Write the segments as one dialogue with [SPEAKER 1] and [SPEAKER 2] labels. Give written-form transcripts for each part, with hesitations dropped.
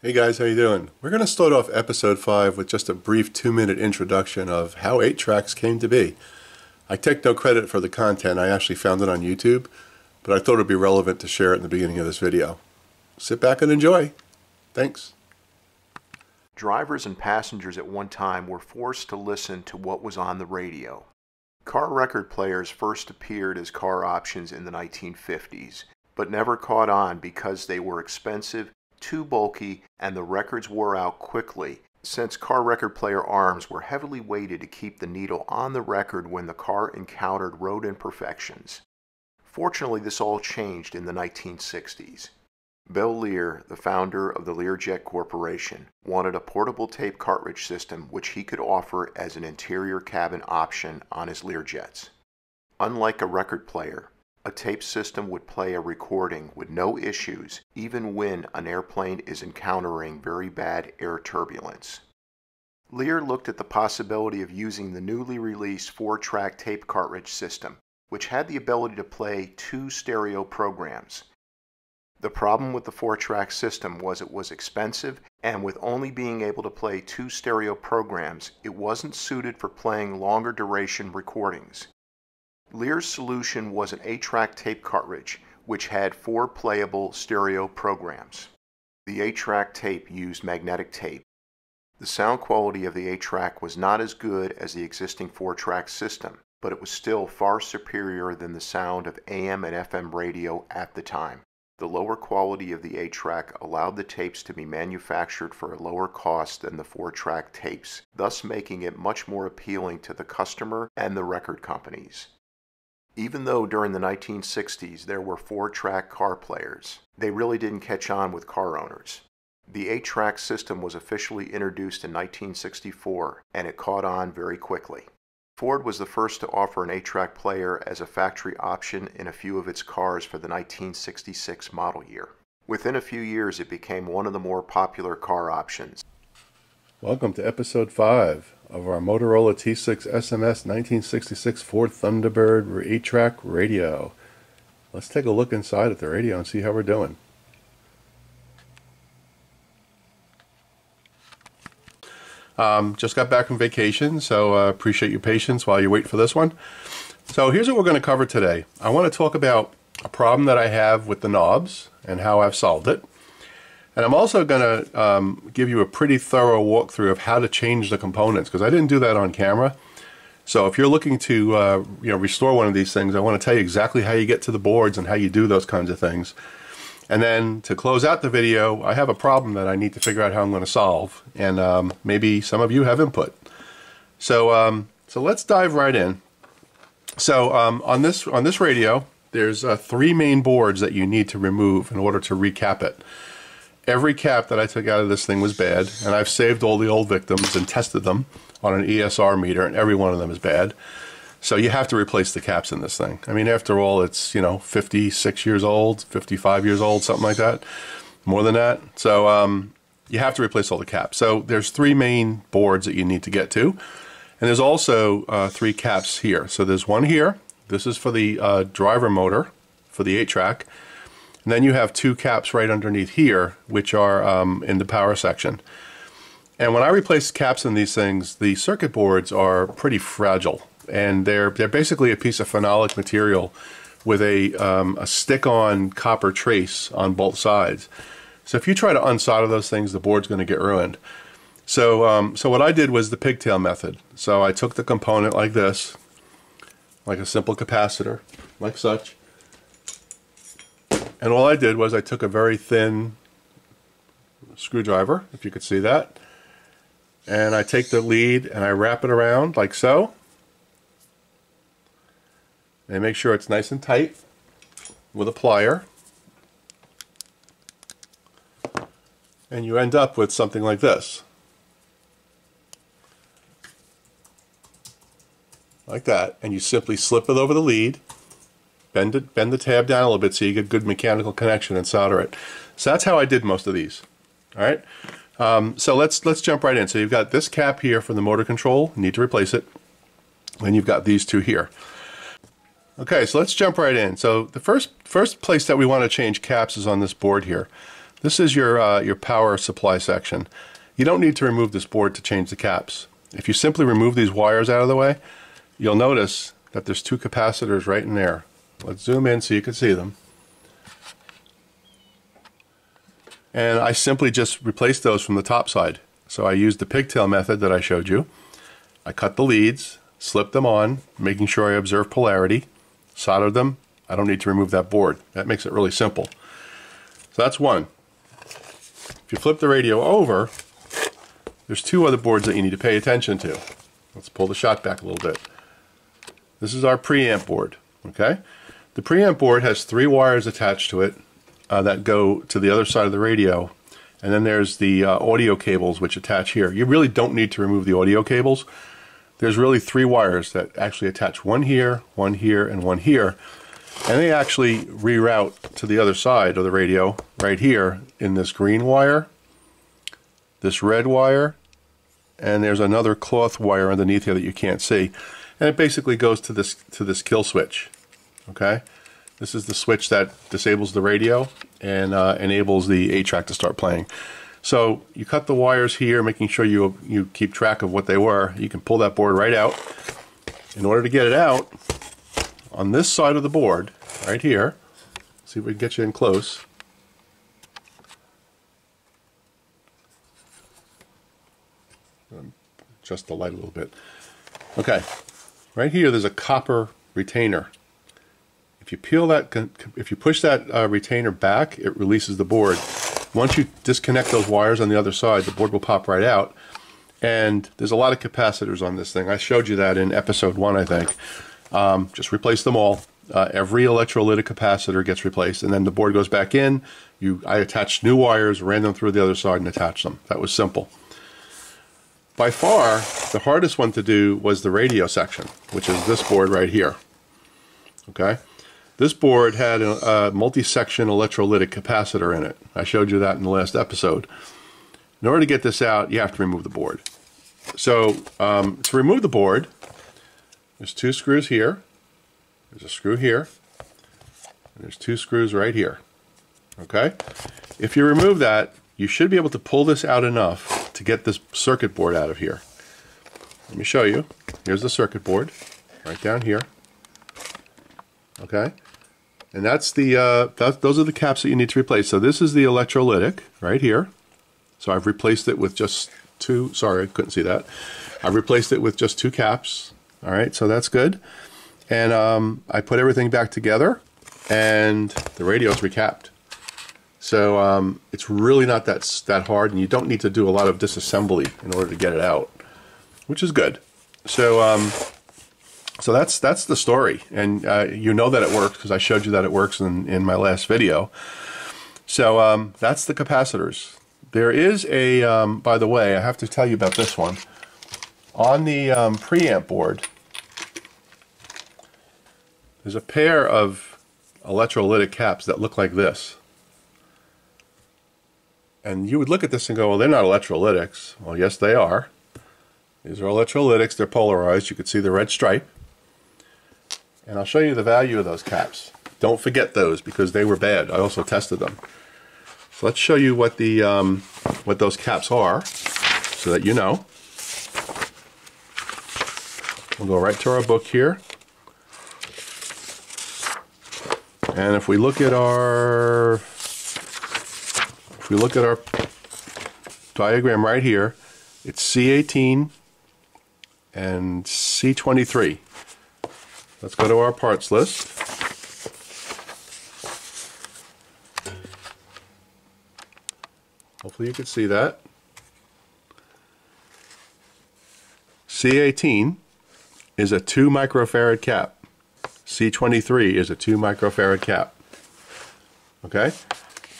[SPEAKER 1] Hey guys, how you doing? We're going to start off episode 5 with just a brief 2-minute introduction of how 8-tracks came to be. I take no credit for the content, I actually found it on YouTube, but I thought it would be relevant to share it in the beginning of this video. Sit back and enjoy. Thanks.
[SPEAKER 2] Drivers and passengers at one time were forced to listen to what was on the radio. Car record players first appeared as car options in the 1950s, but never caught on because they were expensive, too bulky, and the records wore out quickly, since car record player arms were heavily weighted to keep the needle on the record when the car encountered road imperfections. Fortunately, this all changed in the 1960s. Bill Lear, the founder of the Learjet Corporation, wanted a portable tape cartridge system which he could offer as an interior cabin option on his Learjets. Unlike a record player, a tape system would play a recording with no issues even when an airplane is encountering very bad air turbulence. Lear looked at the possibility of using the newly released 4-track tape cartridge system, which had the ability to play 2 stereo programs. The problem with the 4-track system was it was expensive, and with only being able to play 2 stereo programs, it wasn't suited for playing longer duration recordings. Lear's solution was an 8-track tape cartridge, which had 4 playable stereo programs. The 8-track tape used magnetic tape. The sound quality of the 8-track was not as good as the existing 4-track system, but it was still far superior than the sound of AM and FM radio at the time. The lower quality of the 8-track allowed the tapes to be manufactured for a lower cost than the 4-track tapes, thus making it much more appealing to the customer and the record companies. Even though during the 1960s there were 4-track car players, they really didn't catch on with car owners. The 8-track system was officially introduced in 1964, and it caught on very quickly. Ford was the first to offer an 8-track player as a factory option in a few of its cars for the 1966 model year. Within a few years, it became one of the more popular car options.
[SPEAKER 1] Welcome to episode 5 of our Motorola T6SMS 1966 Ford Thunderbird 8-track radio. Let's take a look inside at the radio and see how we're doing. Just got back from vacation, so appreciate your patience while you wait for this one. So here's what we're going to cover today. I want to talk about a problem that I have with the knobs and how I've solved it. And I'm also going to give you a pretty thorough walkthrough of how to change the components, because I didn't do that on camera. So if you're looking to restore one of these things, I want to tell you exactly how you get to the boards and how you do those kinds of things. And then to close out the video, I have a problem that I need to figure out how I'm going to solve, and maybe some of you have input. So let's dive right in. So on this radio, there's 3 main boards that you need to remove in order to recap it. Every cap that I took out of this thing was bad, and I've saved all the old victims and tested them on an ESR meter, and every one of them is bad. So you have to replace the caps in this thing. I mean, after all, it's, 56 years old, 55 years old, something like that, more than that. So you have to replace all the caps. So there's 3 main boards that you need to get to, and there's also 3 caps here. So there's one here. This is for the driver motor for the 8-track. And then you have 2 caps right underneath here, which are in the power section. And when I replace caps in these things, the circuit boards are pretty fragile. And they're basically a piece of phenolic material with a stick-on copper trace on both sides. So if you try to unsolder those things, the board's going to get ruined. So what I did was the pigtail method. So I took the component like this, like a simple capacitor, like such. And all I did was I took a very thin screwdriver, if you could see that, and I take the lead and I wrap it around like so, and make sure it's nice and tight with a plier, and you end up with something like this, like that, and you simply slip it over the lead, bend the tab down a little bit so you get good mechanical connection and solder it. So that's how I did most of these. All right. So let's jump right in. So you've got this cap here for the motor control. You need to replace it. And you've got these 2 here. Okay, so let's jump right in. So the first place that we want to change caps is on this board here. This is your power supply section. You don't need to remove this board to change the caps. If you simply remove these wires out of the way, you'll notice that there's two capacitors right in there. Let's zoom in so you can see them. And I simply just replaced those from the top side. So I used the pigtail method that I showed you. I cut the leads, slipped them on, making sure I observe polarity, soldered them. I don't need to remove that board. That makes it really simple. So that's one. If you flip the radio over, there's two other boards that you need to pay attention to. Let's pull the shot back a little bit. This is our preamp board, okay? The preamp board has 3 wires attached to it that go to the other side of the radio, and then there's the audio cables which attach here. You really don't need to remove the audio cables. There's really 3 wires that actually attach, one here, and one here, and they actually reroute to the other side of the radio right here in this green wire, this red wire, and there's another cloth wire underneath here that you can't see, and it basically goes to this kill switch. Okay, this is the switch that disables the radio and enables the 8-track to start playing. So you cut the wires here, making sure you keep track of what they were. You can pull that board right out. In order to get it out, on this side of the board, right here, see if we can get you in close. Adjust the light a little bit. Okay, right here there's a copper retainer. If you push that retainer back, it releases the board. Once you disconnect those wires on the other side, the board will pop right out. And there's a lot of capacitors on this thing. I showed you that in episode 1, I think. Just replace them all. Every electrolytic capacitor gets replaced, and then the board goes back in. I attached new wires, ran them through the other side, and attached them. That was simple. By far, the hardest one to do was the radio section, which is this board right here. Okay? This board had a multi-section electrolytic capacitor in it. I showed you that in the last episode. In order to get this out, you have to remove the board. So, to remove the board, there's 2 screws here, there's a screw here, and there's 2 screws right here. Okay? If you remove that, you should be able to pull this out enough to get this circuit board out of here. Let me show you. Here's the circuit board, right down here. Okay? And that's those are the caps that you need to replace. So this is the electrolytic right here. So I've replaced it with just 2, sorry, I couldn't see that. I've replaced it with just 2 caps. All right, so that's good. And I put everything back together, and the radio's recapped. So it's really not that hard, and you don't need to do a lot of disassembly in order to get it out, which is good. So so that's the story, and you know that it works because I showed you that it works in my last video. So that's the capacitors. There is a, by the way, I have to tell you about this one. On the preamp board, there's a pair of electrolytic caps that look like this. And you would look at this and go, well, they're not electrolytics. Well, yes, they are. These are electrolytics. They're polarized. You can see the red stripe. And I'll show you the value of those caps. Don't forget those because they were bad. I also tested them. So let's show you what those caps are so that you know. We'll go right to our book here. And if we look at our diagram right here, it's C18 and C23. Let's go to our parts list. Hopefully you can see that. C18 is a 2 microfarad cap. C23 is a 2 microfarad cap. Okay?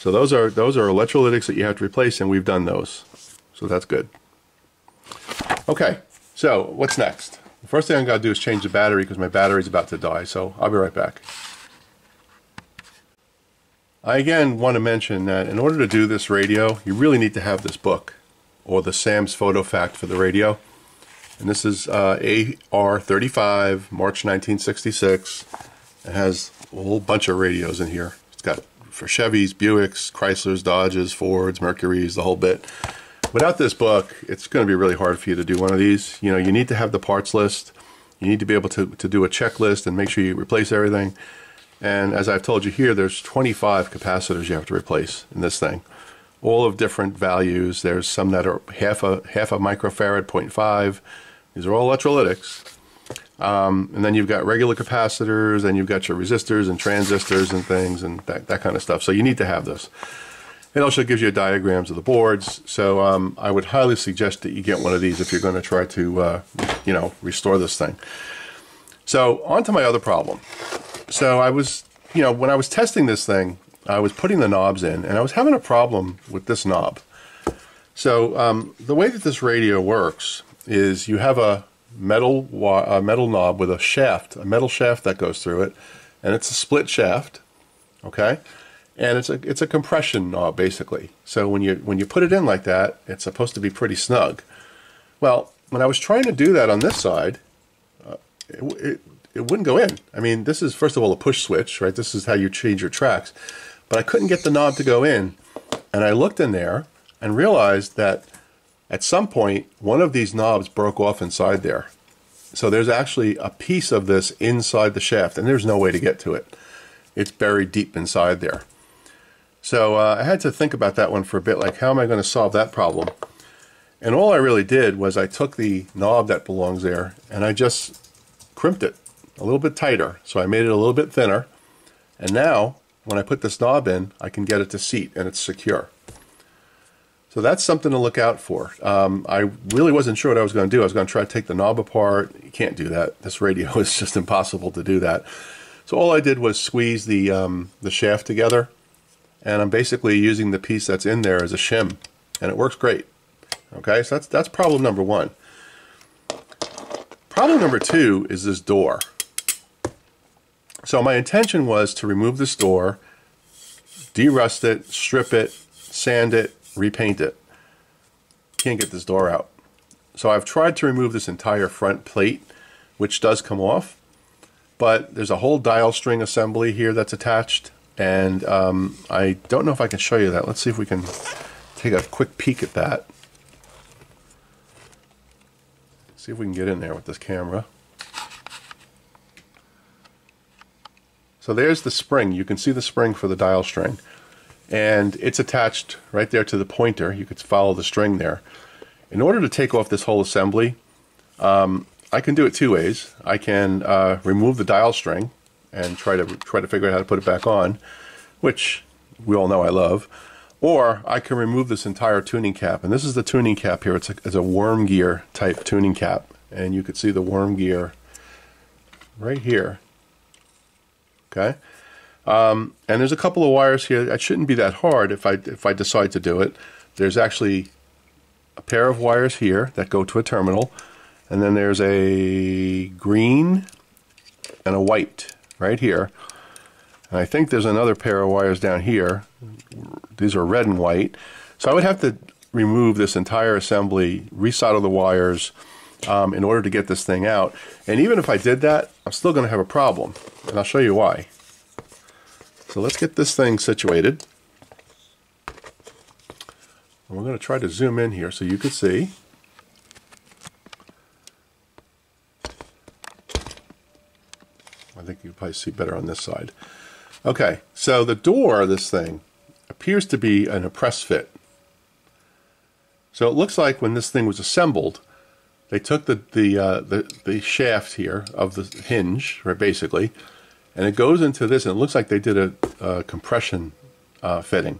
[SPEAKER 1] So those are electrolytics that you have to replace, and we've done those. So that's good. Okay, so what's next? The first thing I'm going to do is change the battery because my battery's about to die, so I'll be right back. I again want to mention that in order to do this radio, you really need to have this book, or the Sam's Photo Fact for the radio. And this is AR35, March 1966. It has a whole bunch of radios in here. It's got for Chevys, Buicks, Chryslers, Dodges, Fords, Mercurys, the whole bit. Without this book, it's going to be really hard for you to do one of these. You know, you need to have the parts list. You need to be able to do a checklist and make sure you replace everything. And as I've told you here, there's 25 capacitors you have to replace in this thing, all of different values. There's some that are half a microfarad, 0.5. These are all electrolytics. And then you've got regular capacitors, and you've got your resistors and transistors and things and that kind of stuff. So you need to have this. It also gives you diagrams of the boards. So I would highly suggest that you get one of these if you're going to try to, you know, restore this thing. So on to my other problem. So I was, you know, when I was testing this thing, I was putting the knobs in, and I was having a problem with this knob. So the way that this radio works is you have a metal knob with a shaft, a metal shaft that goes through it, and it's a split shaft, okay? And it's a compression knob basically. So when you put it in like that, it's supposed to be pretty snug. Well, when I was trying to do that on this side, it wouldn't go in. I mean, this is first of all a push switch, right? This is how you change your tracks. But I couldn't get the knob to go in, and I looked in there and realized that at some point one of these knobs broke off inside there. So there's actually a piece of this inside the shaft, and there's no way to get to it. It's buried deep inside there. So I had to think about that one for a bit, like how am I going to solve that problem? And all I really did was I took the knob that belongs there and I just crimped it a little bit tighter. So I made it a little bit thinner, and now when I put this knob in, I can get it to seat and it's secure. So that's something to look out for. I really wasn't sure what I was going to do. I was going to try to take the knob apart. You can't do that. This radio is just impossible to do that. So all I did was squeeze the shaft together, and I'm basically using the piece that's in there as a shim, and it works great. Okay, so that's problem number one. Problem number two is this door. So my intention was to remove this door, de-rust it, strip it, sand it, repaint it. Can't get this door out. So I've tried to remove this entire front plate, which does come off, but there's a whole dial string assembly here that's attached, and I don't know if I can show you that. Let's see if we can take a quick peek at that. See if we can get in there with this camera. So there's the spring. You can see the spring for the dial string, and it's attached right there to the pointer. You could follow the string there. In order to take off this whole assembly, I can do it two ways. I can remove the dial string and try to figure out how to put it back on, which we all know I love. Or I can remove this entire tuning cap, and this is the tuning cap here. It's a worm gear type tuning cap, and you could see the worm gear right here. Okay, and there's a couple of wires here. It shouldn't be that hard if I decide to do it. There's actually a pair of wires here that go to a terminal, and then there's a green and a white right here. And I think there's another pair of wires down here. These are red and white. So I would have to remove this entire assembly, resolder the wires in order to get this thing out. And even if I did that, I'm still going to have a problem. And I'll show you why. So let's get this thing situated. And we're going to try to zoom in here so you can see. I think you can probably see better on this side. Okay, so the door of this thing appears to be an press fit. So it looks like when this thing was assembled, they took the shaft here of the hinge, right, basically, and it goes into this, and it looks like they did a compression fitting.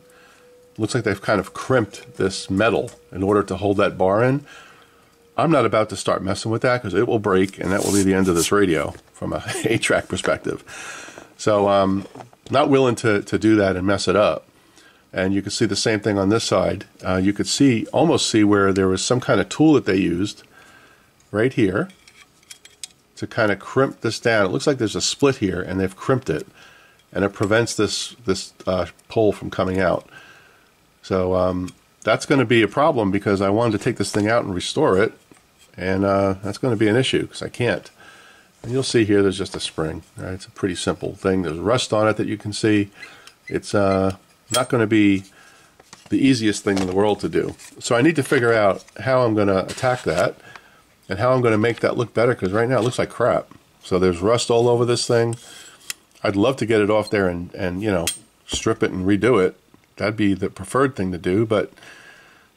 [SPEAKER 1] It looks like they've kind of crimped this metal in order to hold that bar in. I'm not about to start messing with that because it will break, and that will be the end of this radio from a 8-track perspective. So not willing to do that and mess it up. And you can see the same thing on this side. You could almost see where there was some kind of tool that they used right here to kind of crimp this down. It looks like there's a split here, and they've crimped it, and it prevents this pole from coming out. So that's going to be a problem because I wanted to take this thing out and restore it, and that's going to be an issue because I can't. And you'll see here there's just a spring. Right? It's a pretty simple thing. There's rust on it that you can see, It's not going to be the easiest thing in the world to do. So I need to figure out how I'm going to attack that and how I'm going to make that look better, because right now it looks like crap. So there's rust all over this thing. I'd love to get it off there and you know, strip it and redo it. That'd be the preferred thing to do, but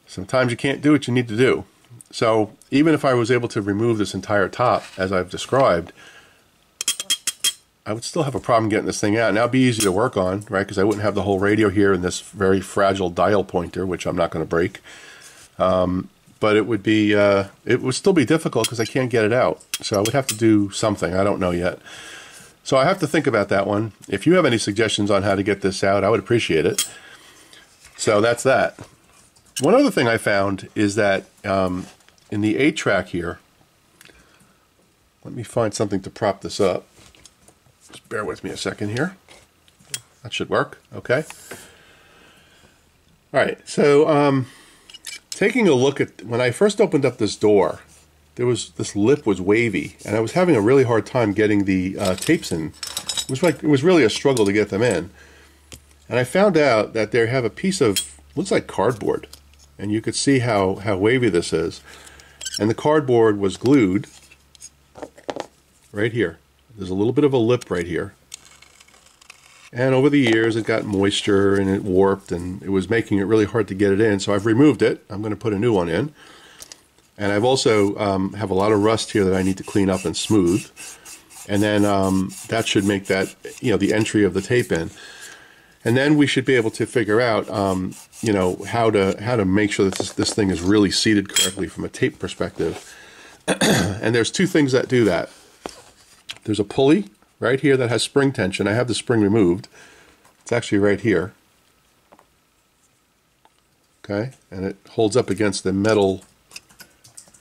[SPEAKER 1] sometimes you can't do what you need to do. So even if I was able to remove this entire top, as I've described, I would still have a problem getting this thing out. Now it'd be easy to work on, right? Because I wouldn't have the whole radio here and this very fragile dial pointer, which I'm not going to break. But it would be, it would still be difficult because I can't get it out. So I would have to do something. I don't know yet. So I have to think about that one. If you have any suggestions on how to get this out, I would appreciate it. So that's that. One other thing I found is that in the 8-track here, let me find something to prop this up. Just bear with me a second here. That should work. Okay. All right. So taking a look at, when I first opened up this door, this lip was wavy, and I was having a really hard time getting the tapes in. It was really a struggle to get them in. And I found out that they have a piece of, looks like cardboard, and you could see how wavy this is. And the cardboard was glued right here. There's a little bit of a lip right here. And over the years it got moisture and it warped, and it was making it really hard to get it in. So I've removed it. I'm going to put a new one in. And I've also have a lot of rust here that I need to clean up and smooth. And then that should make that, you know, the entry of the tape in. And then we should be able to figure out, you know, how to make sure that this thing is really seated correctly from a tape perspective. And there's two things that do that. There's a pulley right here that has spring tension. I have the spring removed. It's actually right here. Okay, and it holds up against the metal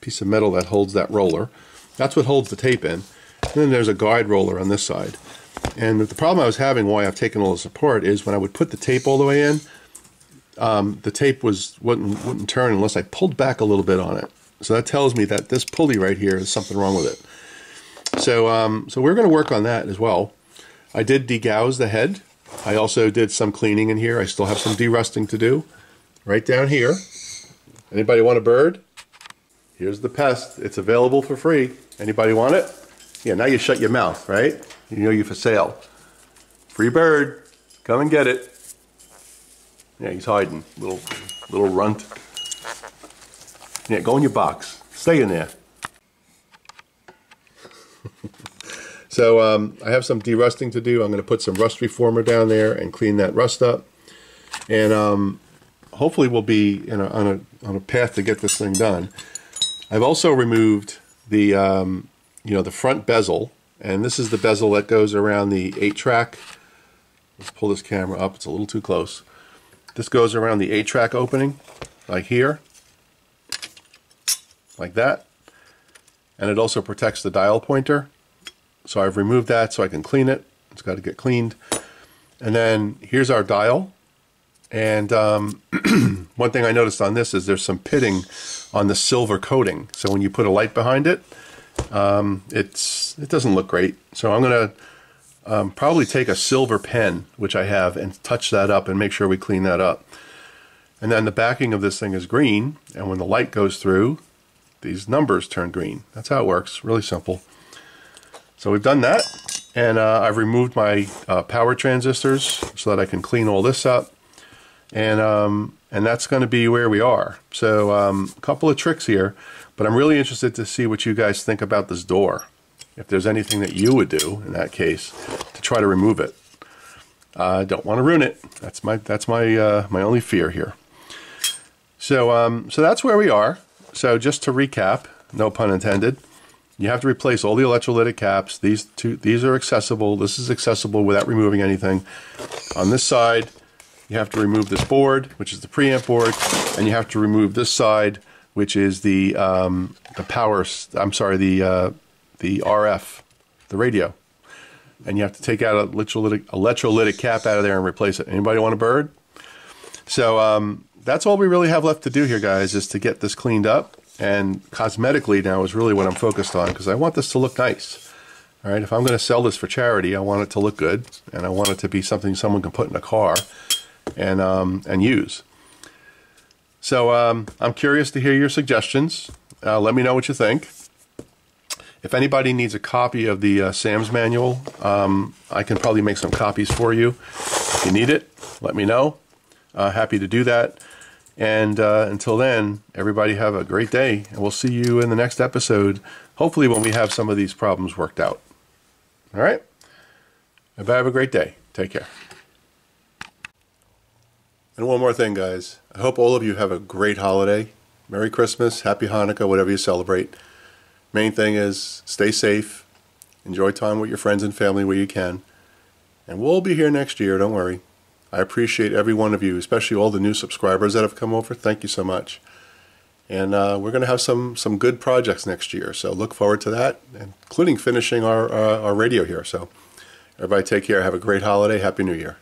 [SPEAKER 1] piece of metal that holds that roller. That's what holds the tape in. And then there's a guide roller on this side. And the problem I was having, why I've taken all this apart, is when I would put the tape all the way in, the tape wouldn't turn unless I pulled back a little bit on it. So that tells me that this pulley right here is something wrong with it. So so we're going to work on that as well. I did degauss the head. I also did some cleaning in here. I still have some derusting to do. Right down here. Anybody want a bird? Here's the pest. It's available for free. Anybody want it? Yeah, now you shut your mouth, right? You know you're for sale. Free bird. Come and get it. Yeah, he's hiding. Little runt. Yeah, go in your box. Stay in there. So I have some derusting to do. I'm going to put some rust reformer down there and clean that rust up. And hopefully we'll be on a path to get this thing done. I've also removed the you know, the front bezel, and this is the bezel that goes around the 8-track. Let's pull this camera up. It's a little too close. This goes around the 8-track opening, like here, like that. And it also protects the dial pointer. So I've removed that so I can clean it. It's got to get cleaned. And then here's our dial. And one thing I noticed on this is there's some pitting on the silver coating. So when you put a light behind it, it doesn't look great. So I'm going to probably take a silver pen, which I have, and touch that up and make sure we clean that up. And then the backing of this thing is green, and when the light goes through, these numbers turn green. That's how it works. Really simple. So we've done that, and I've removed my power transistors so that I can clean all this up. And that's going to be where we are. So a couple of tricks here, but I'm really interested to see what you guys think about this door. If there's anything that you would do in that case to try to remove it. I don't want to ruin it. That's my only fear here. So so that's where we are. So just to recap, no pun intended, you have to replace all the electrolytic caps. These are accessible. This is accessible without removing anything. On this side, you have to remove this board, which is the preamp board, and you have to remove this side, which is the power. I'm sorry, the RF, the radio, and you have to take out an electrolytic cap out of there and replace it. Anybody want a bird? So that's all we really have left to do here, guys, is to get this cleaned up. And cosmetically now is really what I'm focused on, because I want this to look nice. All right, if I'm going to sell this for charity, I want it to look good, and I want it to be something someone can put in a car and use. So I'm curious to hear your suggestions. Let me know what you think. If anybody needs a copy of the Sam's manual, I can probably make some copies for you. If you need it, let me know. Happy to do that. And until then, everybody have a great day, and we'll see you in the next episode, hopefully when we have some of these problems worked out. All right? Everybody have a great day. Take care. And one more thing, guys. I hope all of you have a great holiday. Merry Christmas, Happy Hanukkah, whatever you celebrate. Main thing is stay safe, enjoy time with your friends and family where you can, and we'll be here next year, don't worry. I appreciate every one of you, especially all the new subscribers that have come over. Thank you so much. And we're going to have some good projects next year, so look forward to that, including finishing our radio here. So everybody take care, have a great holiday, Happy New Year.